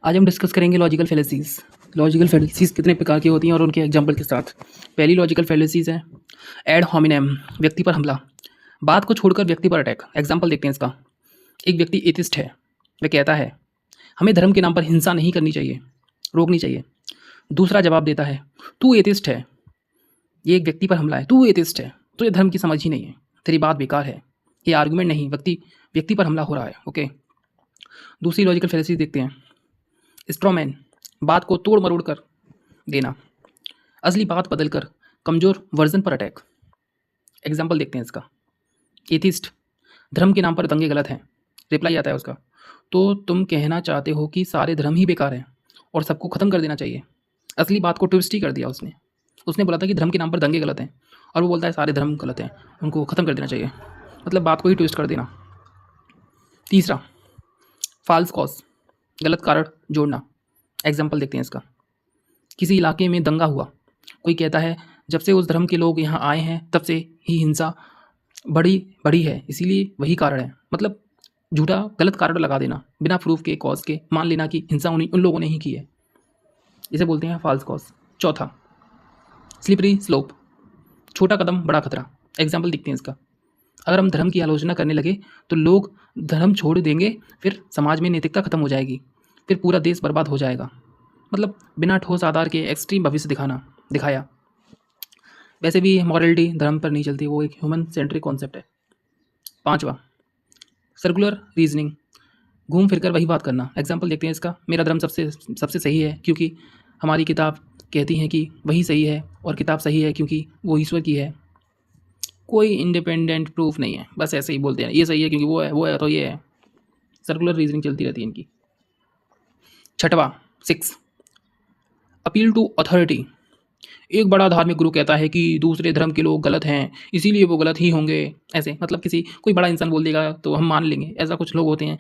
आज हम डिस्कस करेंगे लॉजिकल फेलेसीज। लॉजिकल फेलेसीज कितने प्रकार की होती हैं और उनके एग्जाम्पल के साथ। पहली लॉजिकल फेलेसीज है एड होमिनेम, व्यक्ति पर हमला, बात को छोड़कर व्यक्ति पर अटैक। एग्जाम्पल देखते हैं इसका। एक व्यक्ति एथिस्ट है, वह कहता है हमें धर्म के नाम पर हिंसा नहीं करनी चाहिए, रोकनी चाहिए। दूसरा जवाब देता है तू एथिस्ट है, ये एक व्यक्ति पर हमला है, तू एथिस्ट है, तुझे धर्म की समझ ही नहीं है, तेरी बात बेकार है। ये आर्गूमेंट नहीं, व्यक्ति पर हमला हो रहा है। ओके, दूसरी लॉजिकल फेलेसीज देखते हैं। स्ट्रॉमैन, बात को तोड़ मरोड़ कर देना, असली बात बदलकर कमजोर वर्जन पर अटैक। एग्जाम्पल देखते हैं इसका। एथिस्ट, धर्म के नाम पर दंगे गलत हैं। रिप्लाई आता है उसका, तो तुम कहना चाहते हो कि सारे धर्म ही बेकार हैं और सबको ख़त्म कर देना चाहिए। असली बात को ट्विस्ट ही कर दिया उसने। उसने बोला था कि धर्म के नाम पर दंगे गलत हैं और वो बोलता है सारे धर्म गलत हैं, उनको ख़त्म कर देना चाहिए। मतलब बात को ही ट्विस्ट कर देना। तीसरा, फॉल्स कॉज, गलत कारण जोड़ना। एग्जाम्पल देखते हैं इसका। किसी इलाके में दंगा हुआ, कोई कहता है जब से उस धर्म के लोग यहाँ आए हैं तब से ही हिंसा बढ़ी है, इसीलिए वही कारण है। मतलब झूठा गलत कारण लगा देना बिना प्रूफ के, कॉज के, मान लेना कि हिंसा उन लोगों ने ही की है। इसे बोलते हैं फॉल्स कॉज। चौथा, स्लिपरी स्लोप, छोटा कदम बड़ा खतरा। एग्जाम्पल देखते हैं इसका। अगर हम धर्म की आलोचना करने लगे तो लोग धर्म छोड़ देंगे, फिर समाज में नैतिकता खत्म हो जाएगी, फिर पूरा देश बर्बाद हो जाएगा। मतलब बिना ठोस आधार के एक्सट्रीम भविष्य दिखाया। वैसे भी मॉरलिटी धर्म पर नहीं चलती, वो एक ह्यूमन सेंट्रिक कॉन्सेप्ट है। पांचवा, सर्कुलर रीजनिंग, घूम फिर कर वही बात करना। एग्जाम्पल देखते हैं इसका। मेरा धर्म सबसे सही है क्योंकि हमारी किताब कहती है कि वही सही है, और किताब सही है क्योंकि वो ईश्वर की है। कोई इंडिपेंडेंट प्रूफ नहीं है, बस ऐसे ही बोलते हैं ये सही है क्योंकि वो है तो ये है। सर्कुलर रीजनिंग चलती रहती है इनकी। छठवा, 6, अपील टू अथॉरिटी, एक बड़ा धार्मिक गुरु कहता है कि दूसरे धर्म के लोग गलत हैं, इसीलिए वो गलत ही होंगे। ऐसे मतलब कोई बड़ा इंसान बोल देगा तो हम मान लेंगे, ऐसा कुछ लोग होते हैं।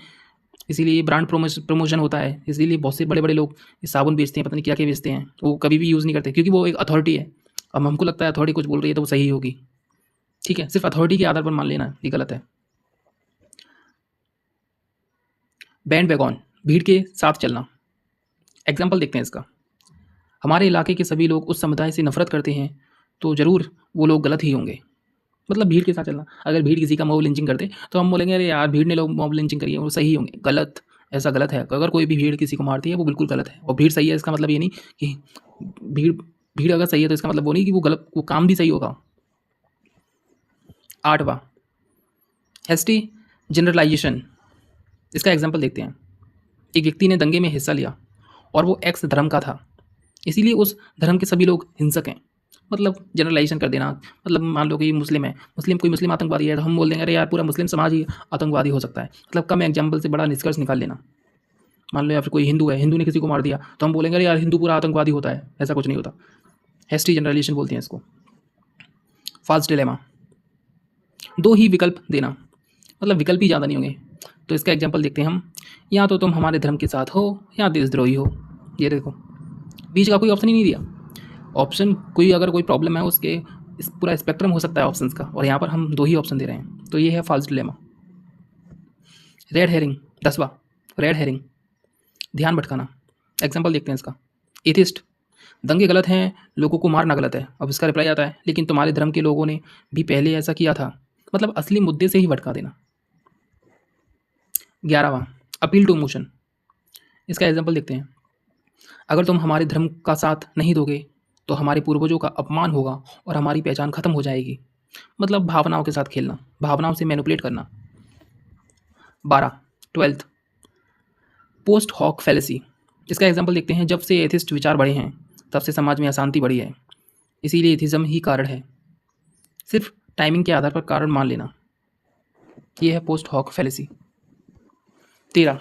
इसीलिए ब्रांड प्रमोशन होता है, इसीलिए बहुत से बड़े बड़े लोग साबुन बेचते हैं, पता नहीं क्या क्या बेचते हैं, वो कभी भी यूज़ नहीं करते क्योंकि वो एक अथॉरिटी है। अब हमको लगता है अथॉरिटी कुछ बोल रही है तो वो सही होगी, ठीक है, सिर्फ अथॉरिटी के आधार पर मान लेना ये गलत है। बैंड वैगॉन, भीड़ के साथ चलना। एग्जाम्पल देखते हैं इसका। हमारे इलाके के सभी लोग उस समुदाय से नफरत करते हैं, तो ज़रूर वो लोग गलत ही होंगे। मतलब भीड़ के साथ चलना। अगर भीड़ किसी का मॉब लिंचिंग करते तो हम बोलेंगे अरे यार भीड़ ने लोग मॉब लिंचिंग करी है, वो सही होंगे। गलत, ऐसा गलत है। अगर कोई भी भीड़ किसी को मारती है वो बिल्कुल गलत है, और भीड़ सही है इसका मतलब ये नहीं कि भीड़ भीड़ अगर सही है तो इसका मतलब वो नहीं कि वो गलत, वो काम भी सही होगा। आठवां, हेस्टी जनरलाइजेशन, इसका एग्जाम्पल देखते हैं। एक व्यक्ति ने दंगे में हिस्सा लिया और वो एक्स धर्म का था, इसीलिए उस धर्म के सभी लोग हिंसक हैं। मतलब जनरलाइजेशन कर देना। मतलब मान लो कि मुस्लिम है, कोई मुस्लिम आतंकवादी है तो हम बोल देंगे अरे यार पूरा मुस्लिम समाज ही आतंकवादी हो सकता है। मतलब कम एग्जाम्पल से बड़ा निष्कर्ष निकाल लेना। मान लो या फिर कोई हिंदू है, हिंदू ने किसी को मार दिया तो हम बोलेंगे अरे यार हिंदू पूरा आतंकवादी होता है, ऐसा कुछ नहीं होता। हेस्टी जनरलाइजेशन बोलते हैं इसको। फाल्स डिलेमा, दो ही विकल्प देना, मतलब विकल्प ही ज़्यादा नहीं होंगे। तो इसका एग्जाम्पल देखते हैं हम। या तो तुम हमारे धर्म के साथ हो या देशद्रोही हो। ये देखो, बीच का कोई ऑप्शन ही नहीं दिया। ऑप्शन अगर कोई प्रॉब्लम है उसके इस पूरा स्पेक्ट्रम हो सकता है ऑप्शंस का, और यहाँ पर हम दो ही ऑप्शन दे रहे हैं, तो ये है फॉल्स डिलेमा। रेड हेरिंग, 10वां, रेड हेरिंग, ध्यान भटकाना। एग्जाम्पल देखते हैं इसका। एथिस्ट, दंगे गलत हैं, लोगों को मारना गलत है। अब इसका रिप्लाई आता है लेकिन तुम्हारे धर्म के लोगों ने भी पहले ऐसा किया था। मतलब असली मुद्दे से ही भटका देना। 11वां, अपील टू इमोशन, इसका एग्जाम्पल देखते हैं। अगर तुम हमारे धर्म का साथ नहीं दोगे तो हमारे पूर्वजों का अपमान होगा और हमारी पहचान खत्म हो जाएगी। मतलब भावनाओं के साथ खेलना, भावनाओं से मैनिपुलेट करना। 12, 12th, पोस्ट हॉक फैलेसी, इसका एग्जाम्पल देखते हैं। जब से एथिस्ट विचार बढ़े हैं तब से समाज में अशांति बढ़ी है, इसीलिए एथिज्म ही कारण है। सिर्फ टाइमिंग के आधार पर कारण मान लेना, यह है post hoc fallacy. 13,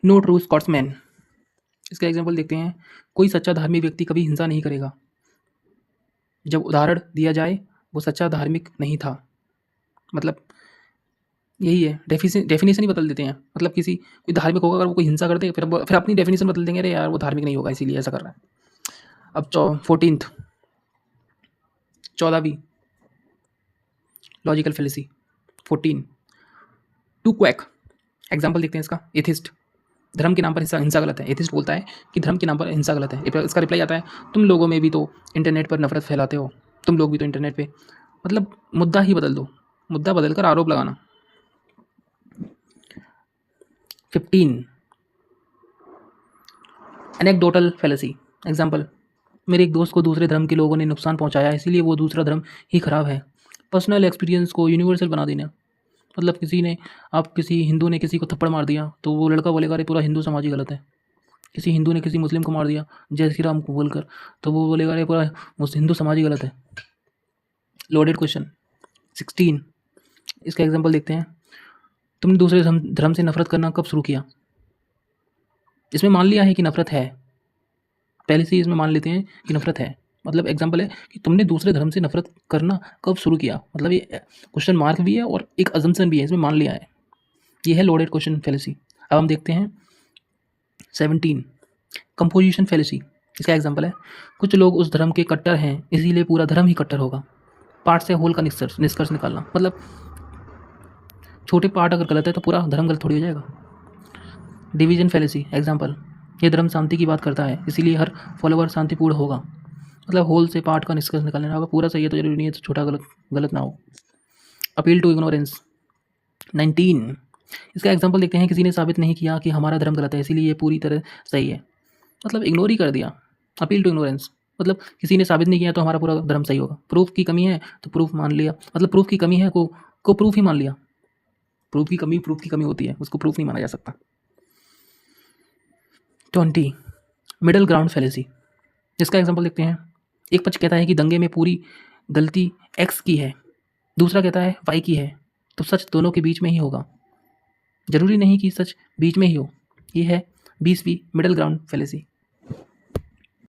no true Scotsman, इसका एग्जाम्पल देखते हैं। कोई सच्चा धार्मिक व्यक्ति कभी हिंसा नहीं करेगा। जब उदाहरण दिया जाए वो सच्चा धार्मिक नहीं था। मतलब यही है, डेफिनेशन ही बदल देते हैं। मतलब कोई धार्मिक होगा, अगर वो कोई हिंसा कर दे फिर अपनी डेफिनेशन बदल देंगे, अरे यार वो धार्मिक नहीं होगा इसीलिए ऐसा कर रहा है। अब 14th, 14वीं logical fallacy. 14, tu quoque, example देखते हैं इसका। एथिस्ट, धर्म के नाम पर हिंसा गलत है। एथिस्ट बोलता है कि धर्म के नाम पर हिंसा गलत है। इसका रिप्लाई आता है, तुम लोगों में भी तो इंटरनेट पर नफरत फैलाते हो, तुम लोग भी तो इंटरनेट पे, मतलब मुद्दा ही बदल दो, मुद्दा बदलकर आरोप लगाना। 15 एनेक्डोटल फेलेसी। एग्जाम्पल, मेरे एक दोस्त को दूसरे धर्म के लोगों ने नुकसान पहुंचाया, इसीलिए वो दूसरा धर्म ही खराब है। पर्सनल एक्सपीरियंस को यूनिवर्सल बना देना, मतलब किसी हिंदू ने किसी को थप्पड़ मार दिया तो वो लड़का बोलेगा अरे पूरा हिंदू समाज ही गलत है। किसी हिंदू ने किसी मुस्लिम को मार दिया जय श्री राम को बोलकर, तो वो बोलेगा अरे पूरा हिंदू समाज ही गलत है। Loaded question. 16, इसका एग्जाम्पल देखते हैं। तुमने दूसरे धर्म से नफरत करना कब शुरू किया? इसमें मान लिया है कि नफरत है, पहले से ही इसमें मान लेते हैं कि नफरत है। मतलब एग्जाम्पल है कि तुमने दूसरे धर्म से नफरत करना कब शुरू किया, मतलब ये क्वेश्चन मार्क भी है और एक अजम्पशन भी है, इसमें मान लिया है। ये है लोडेड क्वेश्चन फेलेसी। अब हम देखते हैं 17 कंपोजिशन फेलेसी। इसका एग्जाम्पल है, कुछ लोग उस धर्म के कट्टर हैं इसीलिए पूरा धर्म ही कट्टर होगा। पार्ट से होल का निष्कर्ष निकालना, मतलब छोटे पार्ट अगर गलत है तो पूरा धर्म गलत थोड़ी हो जाएगा। Division fallacy. एग्जाम्पल, ये धर्म शांति की बात करता है इसीलिए हर फॉलोवर शांतिपूर्ण होगा। मतलब होल से पार्ट का निष्कर्ष निकालना होगा, पूरा सही है तो जरूरी नहीं है तो छोटा गलत ना हो। Appeal to ignorance. 19, इसका एग्जाम्पल देखते हैं। किसी ने साबित नहीं किया कि हमारा धर्म गलत है इसीलिए ये पूरी तरह सही है, मतलब इग्नोर ही कर दिया। अपील टू इग्नोरेंस, मतलब किसी ने साबित नहीं किया तो हमारा पूरा धर्म सही होगा। प्रूफ की कमी है तो प्रूफ मान लिया, मतलब प्रूफ की कमी है को प्रूफ ही मान लिया। प्रूफ की कमी होती है, उसको प्रूफ नहीं माना जा सकता। 20 मिडल ग्राउंड फेलेसी। इसका एग्जाम्पल देखते हैं। एक पक्ष कहता है कि दंगे में पूरी गलती एक्स की है, दूसरा कहता है वाई की है, तो सच दोनों के बीच में ही होगा। जरूरी नहीं कि सच बीच में ही हो। ये है 20वीं मिडल ग्राउंड फेलेसी।